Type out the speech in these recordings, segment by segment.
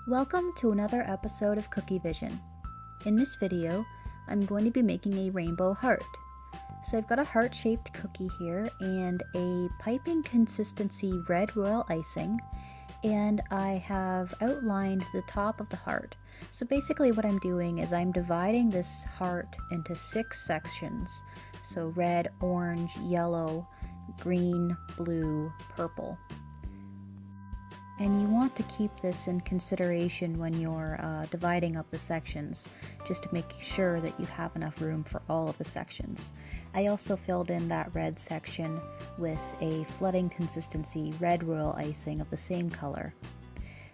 Welcome to another episode of Kookievision. In this video, I'm going to be making a rainbow heart. So I've got a heart-shaped cookie here and a piping consistency red royal icing, and I have outlined the top of the heart. So basically what I'm doing is I'm dividing this heart into 6 sections. So red, orange, yellow, green, blue, purple. And you want to keep this in consideration when you're dividing up the sections, just to make sure that you have enough room for all of the sections. I also filled in that red section with a flooding consistency red royal icing of the same color.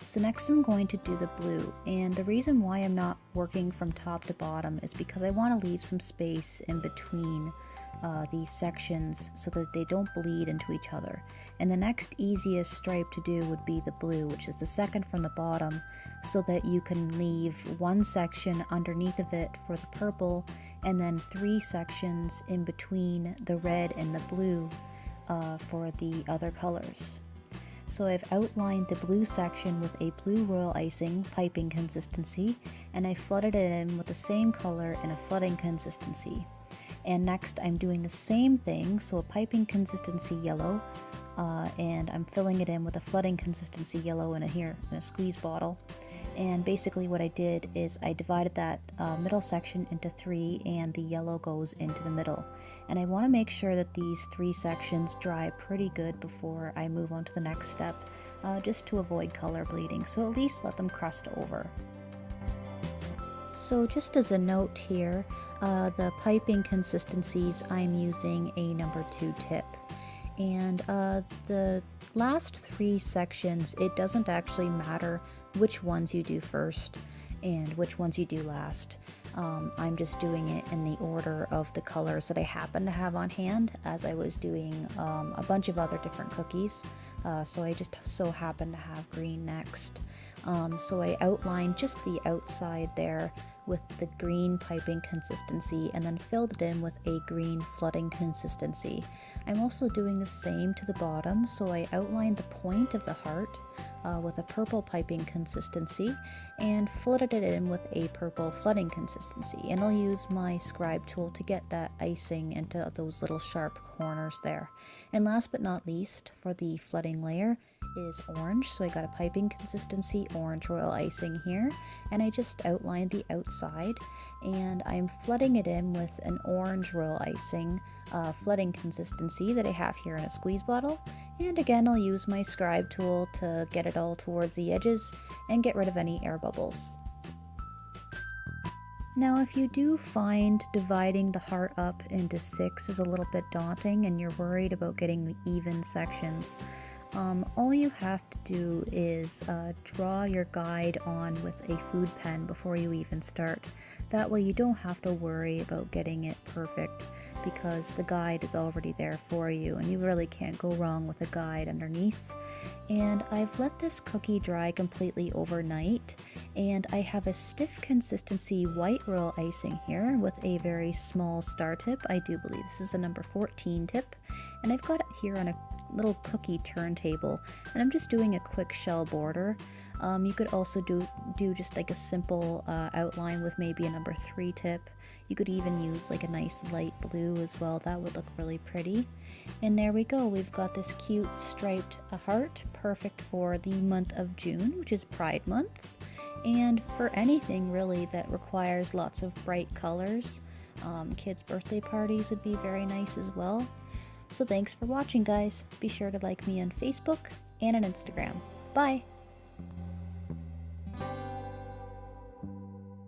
So next I'm going to do the blue, and the reason why I'm not working from top to bottom is because I want to leave some space in between these sections so that they don't bleed into each other. And the next easiest stripe to do would be the blue, which is the second from the bottom, so that you can leave one section underneath of it for the purple, and then 3 sections in between the red and the blue for the other colors. So I've outlined the blue section with a blue royal icing piping consistency, and I flooded it in with the same color in a flooding consistency. And next I'm doing the same thing, so a piping consistency yellow, and I'm filling it in with a flooding consistency yellow in a squeeze bottle. And basically what I did is I divided that middle section into 3, and the yellow goes into the middle. And I want to make sure that these 3 sections dry pretty good before I move on to the next step, just to avoid color bleeding, so at least let them crust over. So just as a note here, the piping consistencies, I'm using a number 2 tip. And the last 3 sections, it doesn't actually matter which ones you do first and which ones you do last. I'm just doing it in the order of the colors that I happen to have on hand, as I was doing a bunch of other different cookies. So I just so happen to have green next. So I outlined just the outside there with the green piping consistency, and then filled it in with a green flooding consistency. I'm also doing the same to the bottom, so I outlined the point of the heart with a purple piping consistency and flooded it in with a purple flooding consistency. And I'll use my scribe tool to get that icing into those little sharp corners there. And last but not least, for the flooding layer is orange, so I got a piping consistency orange royal icing here, and I just outlined the outside, and I'm flooding it in with an orange royal icing flooding consistency that I have here in a squeeze bottle. And again, I'll use my scribe tool to get it all towards the edges and get rid of any air bubbles. Now, if you do find dividing the heart up into 6 is a little bit daunting and you're worried about getting even sections, all you have to do is draw your guide on with a food pen before you even start. That way you don't have to worry about getting it perfect, because the guide is already there for you and you really can't go wrong with a guide underneath. And I've let this cookie dry completely overnight, and I have a stiff consistency white royal icing here with a very small star tip. I do believe this is a number 14 tip, and I've got it here on a little cookie turntable, and I'm just doing a quick shell border. You could also do just like a simple outline with maybe a number 3 tip. You could even use like a nice light blue as well. That would look really pretty. And there we go. We've got this cute striped heart, perfect for the month of June, which is Pride Month, and for anything really that requires lots of bright colors. Kids' birthday parties would be very nice as well. So thanks for watching, guys. Be sure to like me on Facebook and on Instagram. Bye!